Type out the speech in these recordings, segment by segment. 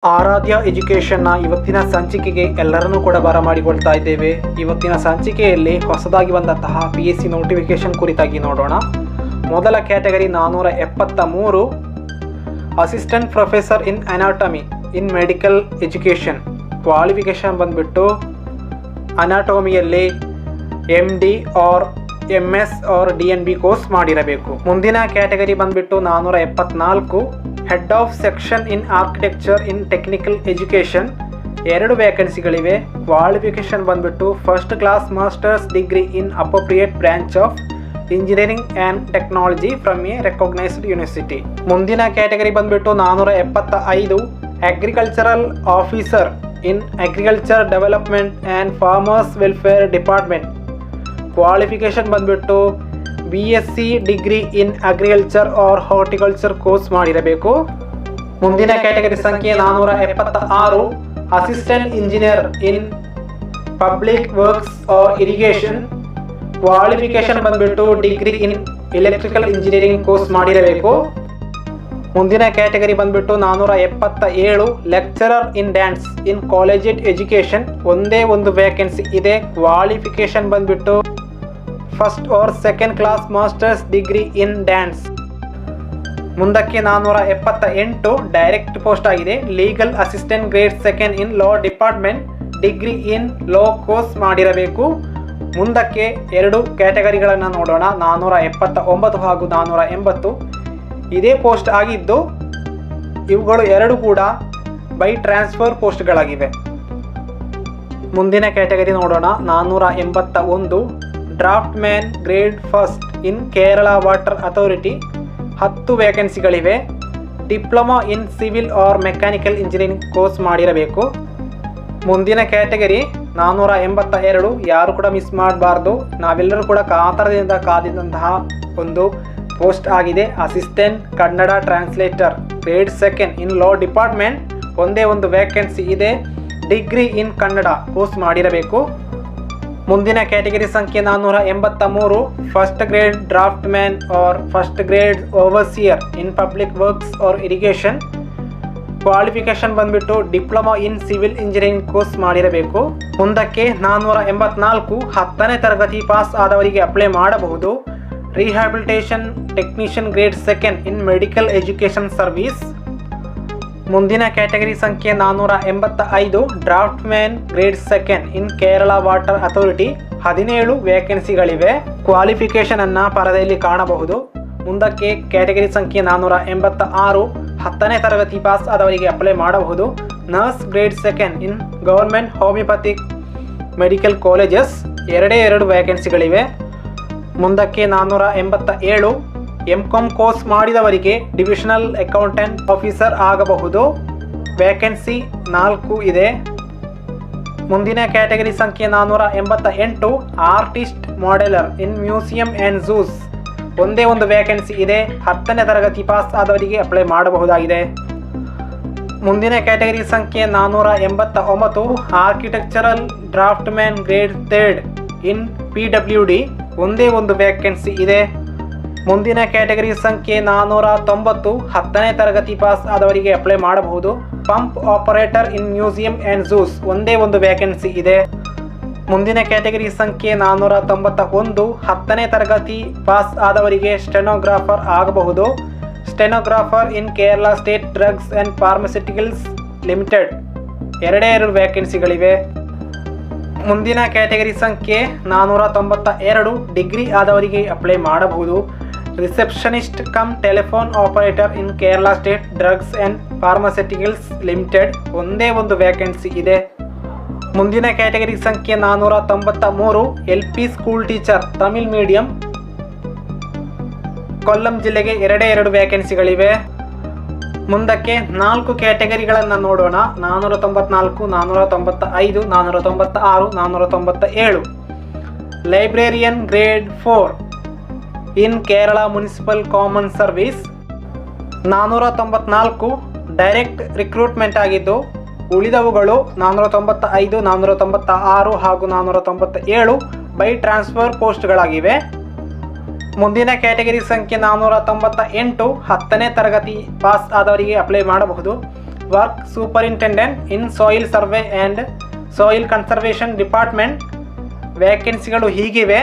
ಆರಾಧ್ಯ ಎಜುಕೇಷನ್ನ ಇವತ್ತಿನ ಸಂಚಿಕೆಗೆ ಎಲ್ಲರನ್ನೂ ಕೂಡ ಬರಮಾಡಿಕೊಳ್ತಾ ಇದ್ದೇವೆ. ಇವತ್ತಿನ ಸಂಚಿಕೆಯಲ್ಲಿ ಹೊಸದಾಗಿ ಬಂದಂತಹ PSC ನೋಟಿಫಿಕೇಶನ್ ಕುರಿತಾಗಿ ನೋಡೋಣ. ಮೊದಲ category 473 assistant professor in anatomy in medical education. Qualification ಬಂದ್ಬಿಟ್ಟು ಅನಾಟಮಿಯಲ್ಲಿ MD or MS or DNB course ಮಾಡಿರಬೇಕು. ಮುಂದಿನ ಕ್ಯಾಟಗರಿ ಬಂದ್ಬಿಟ್ಟು 474 head of section in architecture in technical education. 2 ವ್ಯಾಕೆನ್ಸಿಗಳಿವೆ. ಕ್ವಾಲಿಫಿಕೇಶನ್ ಬಂದ್ಬಿಟ್ಟು first class masters degree in appropriate branch of engineering and technology from a recognised university. ಮುಂದಿನ category ಬಂದ್ಬಿಟ್ಟು 475 agricultural officer in agriculture development and farmers welfare department. Qualification ಬಂದ್ಬಿಟ್ಟು BSc degree in agriculture or horticulture course ಮಾಡಿರಬೇಕು. ಮುಂದಿನ category ಸಂಖ್ಯೆ 476 assistant engineer in public works or irrigation. Qualification ಬಂದ್ಬಿಟ್ಟು degree in electrical engineering course ಮಾಡಿರಬೇಕು. ಮುಂದಿನ category ಬಂದ್ಬಿಟ್ಟು 477 lecturer in dance in college education. ಒಂದೇ ಒಂದು ವ್ಯಾಕೆನ್ಸಿ ಇದೆ. ಕ್ವಾಲಿಫಿಕೇಶನ್ ಬಂದ್ಬಿಟ್ಟು first or second class masters degree in dance. ಮುಂದಕ್ಕೆ 478 ಡೈರೆಕ್ಟ್ ಪೋಸ್ಟ್ ಆಗಿದೆ. Legal assistant grade 2 in law department, degree in law course ಮಾಡಿರಬೇಕು. ಮುಂದಕ್ಕೆ 2 ಕ್ಯಾಟಗರಿಗಳನ್ನು ನೋಡೋಣ. 479 ಹಾಗೂ 480 ಇದೇ ಪೋಸ್ಟ್ ಆಗಿದ್ದು ಇವುಗಳು 2 ಕೂಡ ಬೈ ಟ್ರಾನ್ಸ್ಫರ್ ಪೋಸ್ಟ್ಗಳಾಗಿವೆ. ಮುಂದಿನ ಕ್ಯಾಟಗರಿ ನೋಡೋಣ. 481 draftsman grade 1 in Kerala water authority. 10 ವ್ಯಾಕೆನ್ಸಿಗಳಿವೆ. Diploma in civil or mechanical engineering course ಮಾಡಿರಬೇಕು. ಮುಂದಿನ ಕ್ಯಾಟಗರಿ 482 ಯಾರು ಕೂಡ ಮಿಸ್ ಮಾಡಬಾರ್ದು. ನಾವೆಲ್ಲರೂ ಕೂಡ ಕಾತರದಿಂದ ಕಾದಿದ್ದಂತಹ ಒಂದು ಪೋಸ್ಟ್ ಆಗಿದೆ. Assistant Kannada translator grade 2 in law department. ಒಂದೇ ಒಂದು ವ್ಯಾಕೆನ್ಸಿ ಇದೆ. ಡಿಗ್ರಿ ಇನ್ ಕನ್ನಡ ಕೋರ್ಸ್ ಮಾಡಿರಬೇಕು. ಮುಂದಿನ ಕ್ಯಾಟಗರಿ ಸಂಖ್ಯೆ 483 first grade draftsman or first grade overseer in public works or irrigation. Qualification ಬಂದ್ಬಿಟ್ಟು diploma in civil engineering course ಮಾಡಿರಬೇಕು. ಮುಂದಕ್ಕೆ 484 10ನೇ ತರಗತಿ ಪಾಸ್ ಆದವರಿಗೆ ಅಪ್ಲೈ ಮಾಡಬಹುದು. Rehabilitation technician grade 2 in medical education service. ಮುಂದಿನ ಕ್ಯಾಟಗರಿ ಸಂಖ್ಯೆ 485 draftsman grade 2 in Kerala water authority. 17 ವ್ಯಾಕೆನ್ಸಿಗಳಿವೆ. ಕ್ವಾಲಿಫಿಕೇಶನ್ ಅನ್ನ ಪರದೆಯಲ್ಲಿ ಕಾಣಬಹುದು. ಮುಂದಕ್ಕೆ ಕ್ಯಾಟಗರಿ ಸಂಖ್ಯೆ 486 10ನೇ ತರಗತಿ ಪಾಸ್ ಆದವರಿಗೆ ಅಪ್ಲೈ ಮಾಡಬಹುದು. Nurse grade 2 in government homoeopathic medical colleges. 2 ವ್ಯಾಕೆನ್ಸಿಗಳಿವೆ. ಮುಂದಕ್ಕೆ 487 MCom ಕೋರ್ಸ್ ಮಾಡಿದವರಿಗೆ ಡಿವಿಷನಲ್ ಅಕೌಂಟೆಂಟ್ ಆಫೀಸರ್ ಆಗಬಹುದು. ವ್ಯಾಕೆನ್ಸಿ 4 ಇದೆ. ಮುಂದಿನ ಕ್ಯಾಟಗರಿ ಸಂಖ್ಯೆ 488 artist modeller in museum and zoos. ಒಂದೇ ಒಂದು ವ್ಯಾಕೆನ್ಸಿ ಇದೆ. 10ನೇ ತರಗತಿ ಪಾಸ್ ಆದವರಿಗೆ ಅಪ್ಲೈ ಮಾಡಬಹುದಾಗಿದೆ. ಮುಂದಿನ ಕ್ಯಾಟಗರಿ ಸಂಖ್ಯೆ 489 ಆರ್ಕಿಟೆಕ್ಚರಲ್ ಡ್ರಾಫ್ಟ್ ಮ್ಯಾನ್ ಗ್ರೇಡ್ 3 ಇನ್ PWD. ಒಂದೇ ಒಂದು ವ್ಯಾಕೆನ್ಸಿ ಇದೆ. ಮುಂದಿನ ಕ್ಯಾಟಗರಿ ಸಂಖ್ಯೆ 490 10ನೇ ತರಗತಿ ಪಾಸ್ ಆದವರಿಗೆ ಅಪ್ಲೈ ಮಾಡಬಹುದು. Pump operator in museum and zoos. ಒಂದೇ ಒಂದು ವ್ಯಾಕೆನ್ಸಿ ಇದೆ. ಮುಂದಿನ ಕ್ಯಾಟಗರಿ ಸಂಖ್ಯೆ 491 10ನೇ ತರಗತಿ ಪಾಸ್ ಆದವರಿಗೆ ಸ್ಟೆನೋಗ್ರಾಫರ್ ಆಗಬಹುದು. Stenographer in Kerala state drugs and pharmaceuticals limited. 2 ವ್ಯಾಕೆನ್ಸಿಗಳಿವೆ. ಮುಂದಿನ ಕ್ಯಾಟಗರಿ ಸಂಖ್ಯೆ 492 ಡಿಗ್ರಿ ಆದವರಿಗೆ ಅಪ್ಲೈ ಮಾಡಬಹುದು. Receptionist come telephone operator in Kerala state drugs and pharmaceuticals limited. ಒಂದೇ ಒಂದು ವ್ಯಾಕೆನ್ಸಿ ಇದೆ. ಮುಂದಿನ ಕ್ಯಾಟಗರಿ ಸಂಖ್ಯೆ 493 LP school teacher Tamil medium. Kollam ಜಿಲ್ಲೆಗೆ 2 ವ್ಯಾಕೆನ್ಸಿಗಳಿವೆ. ಮುಂದಕ್ಕೆ 4 ಕ್ಯಾಟಗರಿಗಳನ್ನು ನೋಡೋಣ. 494 495 496 497 librarian grade 4 in Kerala municipal common service. 494 direct recruitment ಆಗಿದ್ದು ಉಳಿದವುಗಳು 495 496 ಹಾಗೂ 497 ಬೈ ಟ್ರಾನ್ಸ್ಫರ್ ಪೋಸ್ಟ್ಗಳಾಗಿವೆ. ಮುಂದಿನ ಕ್ಯಾಟಗರಿ ಸಂಖ್ಯೆ 498 10ನೇ ತರಗತಿ ಪಾಸ್ ಆದವರಿಗೆ ಅಪ್ಲೈ ಮಾಡಬಹುದು. Work superintendent in soil survey and soil conservation department ವ್ಯಾಕೆನ್ಸಿಗಳು ಹೀಗಿವೆ.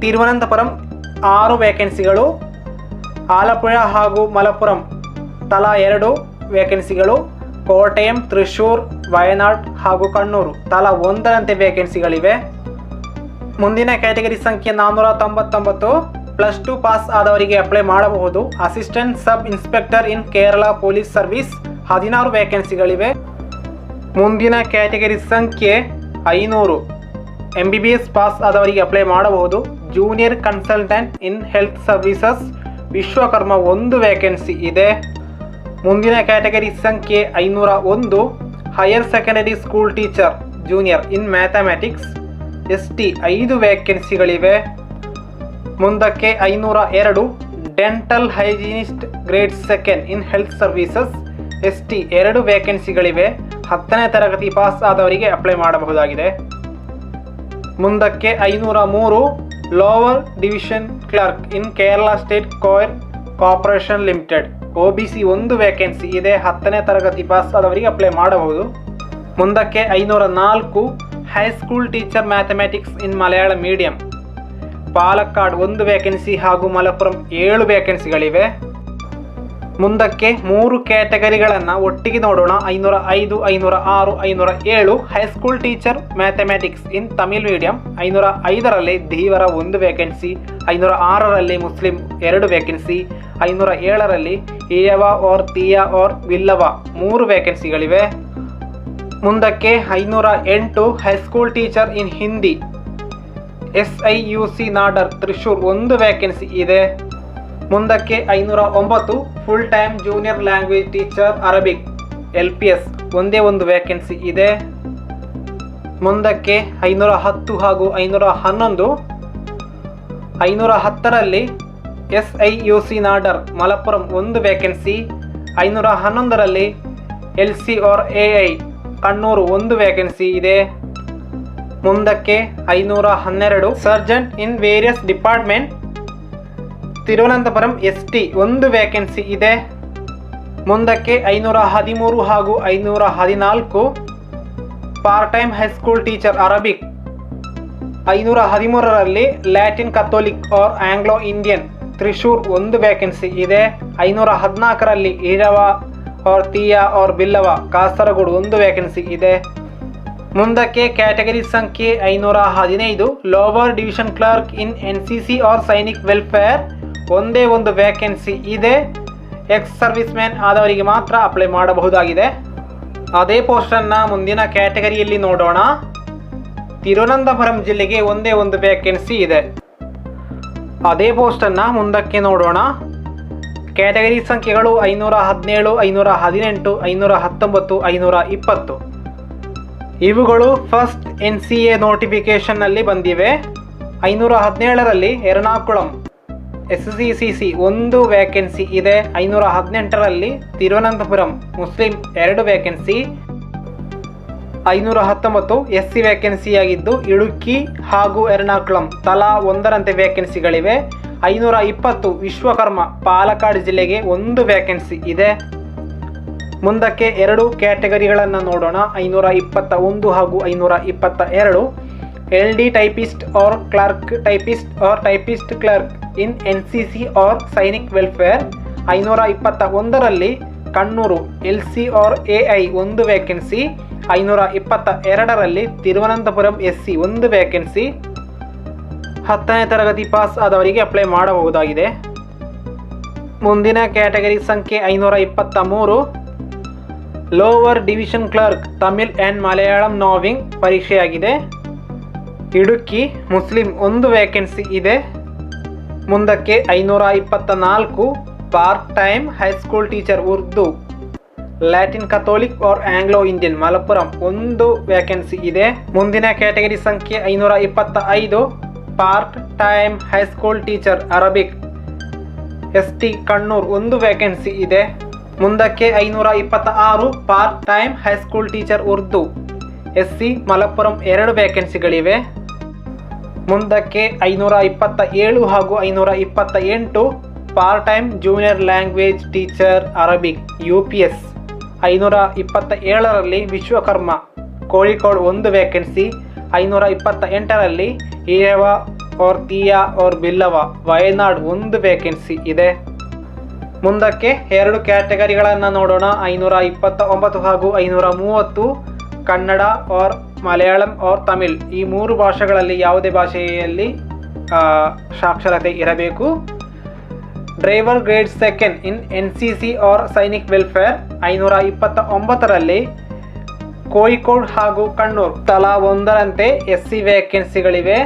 ತಿರುವನಂತಪುರಂ 6 ವ್ಯಾಕೆನ್ಸಿಗಳು, ಆಲಪ್ಪುಳ ಹಾಗೂ ಮಲಪ್ಪುರಂ ತಲಾ 2 ವ್ಯಾಕೆನ್ಸಿಗಳು, ಕೋಟಯಂ, ತ್ರಿಶೂರ್, ವಯನಾಡ್ ಹಾಗೂ ಕಣ್ಣೂರು ತಲಾ 1 ವ್ಯಾಕೆನ್ಸಿಗಳಿವೆ. ಮುಂದಿನ ಕ್ಯಾಟಗರಿ ಸಂಖ್ಯೆ 499 +2 ಪಾಸ್ ಆದವರಿಗೆ ಅಪ್ಲೈ ಮಾಡಬಹುದು. ಅಸಿಸ್ಟೆಂಟ್ ಸಬ್ ಇನ್ಸ್ಪೆಕ್ಟರ್ ಇನ್ ಕೇರಳ ಪೊಲೀಸ್ ಸರ್ವಿಸ್ 16 ವ್ಯಾಕೆನ್ಸಿಗಳಿವೆ. ಮುಂದಿನ ಕ್ಯಾಟಗರಿ ಸಂಖ್ಯೆ 500 MBBS ಪಾಸ್ ಆದವರಿಗೆ ಅಪ್ಲೈ ಮಾಡಬಹುದು. Junior consultant in health services Vishwakarma 1 vacancy ಇದೆ. ಮುಂದಿನ ಕ್ಯಾಟಗರಿ ಸಂಖ್ಯೆ 501 higher secondary school teacher junior ಇನ್ ಮ್ಯಾಥಮೆಟಿಕ್ಸ್ ST 5 ವ್ಯಾಕೆನ್ಸಿಗಳಿವೆ. ಮುಂದಕ್ಕೆ 502 dental hygienist grade 2 in health services ST 2 ವ್ಯಾಕೆನ್ಸಿಗಳಿವೆ. 10ನೇ ತರಗತಿ ಪಾಸ್ ಆದವರಿಗೆ ಅಪ್ಲೈ ಮಾಡಬಹುದಾಗಿದೆ. ಮುಂದಕ್ಕೆ 503 lower division clerk in Kerala state coir corporation limited OBC 1 vacancy ಇದೆ. 10ನೇ ತರಗತಿ ಪಾಸ್ ಆದವರಿಗೆ ಅಪ್ಲೈ ಮಾಡಬಹುದು. ಮುಂದಕ್ಕೆ 504 high school teacher mathematics in Malayalam medium Palakkad 1 vacancy ಹಾಗೂ ಮಲಪ್ಪುರಂ 7 ವ್ಯಾಕೆನ್ಸಿಗಳಿವೆ. ಮುಂದಕ್ಕೆ 3 ಕ್ಯಾಟಗರಿಗಳನ್ನು ಒಟ್ಟಿಗೆ ನೋಡೋಣ. 505 506 507 high school teacher mathematics in Tamil medium, 505ರಲ್ಲಿ ಧೀವರ 1 ವ್ಯಾಕೆನ್ಸಿ, 506ರಲ್ಲಿ ಮುಸ್ಲಿಂ 2 ವ್ಯಾಕೆನ್ಸಿ, 507ರಲ್ಲಿ ಈಯವ ಆರ್ ತೀಯ ಆರ್ ವಿಲ್ಲವ 3 ವ್ಯಾಕೆನ್ಸಿಗಳಿವೆ. ಮುಂದಕ್ಕೆ 508 high school teacher in Hindi SIUC Nadar Thrissur 1 vacancy ಇದೆ. ಮುಂದಕ್ಕೆ 509 full time junior language teacher Arabic LPS 1 vacancy ಇದೆ. ಮುಂದಕ್ಕೆ 510 ಹಾಗೂ 511 510ರಲ್ಲಿ SIUC ನಾಡರ್ ಮಲಪ್ಪುರಂ 1 ವ್ಯಾಕೆನ್ಸಿ, 511ರಲ್ಲಿ LC or AI Kannur 1 vacancy ಇದೆ. ಮುಂದಕ್ಕೆ 512 Sargent in various department Thiruvananthapuram ST 1 vacancy ಇದೆ. ಮುಂದಕ್ಕೆ 513 ಹಾಗೂ 514 part time high school teacher Arabic, 513ರಲ್ಲಿ Latin Catholic or Anglo Indian Thrissur 1 vacancy ಇದೆ. 514ರಲ್ಲಿ Ezhava or Thiyya or Billava Kasaragod 1 vacancy ಇದೆ. ಮುಂದಕ್ಕೆ ಕ್ಯಾಟಗರಿ ಸಂಖ್ಯೆ 515 lower division clerk in NCC or Sainik welfare 1 vacancy ಇದೆ. ಎಕ್ಸ್ ಸರ್ವಿಸ್ ಮ್ಯಾನ್ ಆದವರಿಗೆ ಮಾತ್ರ ಅಪ್ಲೈ ಮಾಡಬಹುದಾಗಿದೆ. ಅದೇ ಪೋಸ್ಟನ್ನು ಮುಂದಿನ ಕ್ಯಾಟಗರಿಯಲ್ಲಿ ನೋಡೋಣ. ತಿರುವನಂತಪುರಂ ಜಿಲ್ಲೆಗೆ 1 ವ್ಯಾಕೆನ್ಸಿ ಇದೆ. ಅದೇ ಪೋಸ್ಟನ್ನು ಮುಂದಕ್ಕೆ ನೋಡೋಣ. ಕ್ಯಾಟಗರಿ ಸಂಖ್ಯೆಗಳು 517 518 519 520 ಇವುಗಳು ಫಸ್ಟ್ NCA ನೋಟಿಫಿಕೇಷನ್ನಲ್ಲಿ ಬಂದಿವೆ. 517ರಲ್ಲಿ ಎರ್ನಾಕುಳಂ SCCC 1 ವ್ಯಾಕೆನ್ಸಿ ಇದೆ. 518ರಲ್ಲಿ ತಿರುವನಂತಪುರಂ ಮುಸ್ಲಿಂ 2 ವ್ಯಾಕೆನ್ಸಿ, 519 SC ವ್ಯಾಕೆನ್ಸಿಯಾಗಿದ್ದು ಇಡುಕ್ಕಿ ಹಾಗೂ ಎರ್ನಾಕುಳಂ ತಲಾ 1 ವ್ಯಾಕೆನ್ಸಿಗಳಿವೆ. 520 ವಿಶ್ವಕರ್ಮ ಪಾಲಕ್ಕಾಡ್ ಜಿಲ್ಲೆಗೆ 1 ವ್ಯಾಕೆನ್ಸಿ ಇದೆ. ಮುಂದಕ್ಕೆ 2 ಕ್ಯಾಟಗರಿಗಳನ್ನು ನೋಡೋಣ. 521 ಹಾಗೂ 522 LD typist or clerk typist or typist clerk in NCC or Sainik welfare. 521ರಲ್ಲಿ Kannur LC or AI 1 vacancy, 522ರಲ್ಲಿ ತಿರುವನಂತಪುರಂ SC 1 ವ್ಯಾಕೆನ್ಸಿ. 10ನೇ ತರಗತಿ ಪಾಸ್ ಆದವರಿಗೆ ಅಪ್ಲೈ ಮಾಡಬಹುದಾಗಿದೆ. ಮುಂದಿನ ಕ್ಯಾಟಗರಿ ಸಂಖ್ಯೆ 523 lower division clerk Tamil and Malayalam knowing ಪರೀಕ್ಷೆಯಾಗಿದೆ. ಇಡುಕ್ಕಿ ಮುಸ್ಲಿಂ 1 ವ್ಯಾಕೆನ್ಸಿ ಇದೆ. ಮುಂದಕ್ಕೆ 524 part time high school teacher Urdu Latin Catholic or Anglo Indian Malappuram 1 vacancy ಇದೆ. ಮುಂದಿನ ಕ್ಯಾಟಗರಿ ಸಂಖ್ಯೆ 525 part time high school teacher Arabic ST Kannur 1 vacancy ಇದೆ. ಮುಂದಕ್ಕೆ 526 part time high school teacher Urdu SC Malappuram 2 ವ್ಯಾಕೆನ್ಸಿಗಳಿವೆ. ಮುಂದಕ್ಕೆ 527 ಹಾಗೂ 528 part time junior language teacher Arabic UPS 527ರಲ್ಲಿ ವಿಶ್ವಕರ್ಮ ಕೋಳಿಕೋಡ್ 1 ವೇಕೆನ್ಸಿ, 528ರಲ್ಲಿ ಈರವ और ತೀಯಾ और ಬಿಲ್ಲವ ವಯನಾಡ್ 1 ವೇಕೆನ್ಸಿ ಇದೆ. ಮುಂದಕ್ಕೆ 2 ಕ್ಯಾಟಗರಿಗಳನ್ನು ನೋಡೋಣ. 529 ಹಾಗೂ 530 ಕನ್ನಡ और ಮಲಯಾಳಂ और ತಮಿಳ್, ಈ 3 ಭಾಷೆಗಳಲ್ಲಿ ಯಾವುದೇ ಭಾಷೆಯಲ್ಲಿ ಸಾಕ್ಷರತೆ ಇರಬೇಕು. ಡ್ರೈವರ್ ಗ್ರೇಡ್ ಸೆಕೆಂಡ್ ಇನ್ NCC और ಸೈನಿಕ್ ವೆಲ್ಫೇರ್ 529ರಲ್ಲಿ ಕೋಳಿಕೋಡ್ ಹಾಗೂ ಕಣ್ಣೂರು ತಲಾ ಒಂದರಂತೆ SC ವೇಕೆನ್ಸಿಗಳಿವೆ.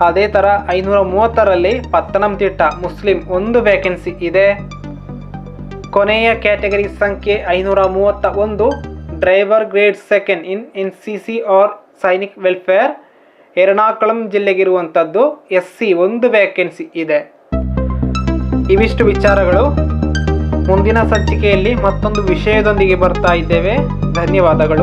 ಅದೇ ಥರ 530ರಲ್ಲಿ ಪತ್ತನಂತಿಟ್ಟ ಮುಸ್ಲಿಂ 1 ವೇಕೆನ್ಸಿ ಇದೆ. ಕೊನೆಯ ಕ್ಯಾಟಗರಿ ಸಂಖ್ಯೆ 531 ಡ್ರೈವರ್ ಗ್ರೇಡ್ ಸೆಕೆಂಡ್ ಇನ್ NCC और ಸೈನಿಕ್ ವೆಲ್ಫೇರ್ ಎರ್ನಾಕುಳಂ ಜಿಲ್ಲೆಗಿರುವಂಥದ್ದು SC 1 ವೇಕೆನ್ಸಿ ಇದೆ. ಇವಿಷ್ಟು ವಿಚಾರಗಳು. ಮುಂದಿನ ಸಂಚಿಕೆಯಲ್ಲಿ ಮತ್ತೊಂದು ವಿಷಯದೊಂದಿಗೆ ಬರ್ತಾ ಇದ್ದೇವೆ. ಧನ್ಯವಾದಗಳು.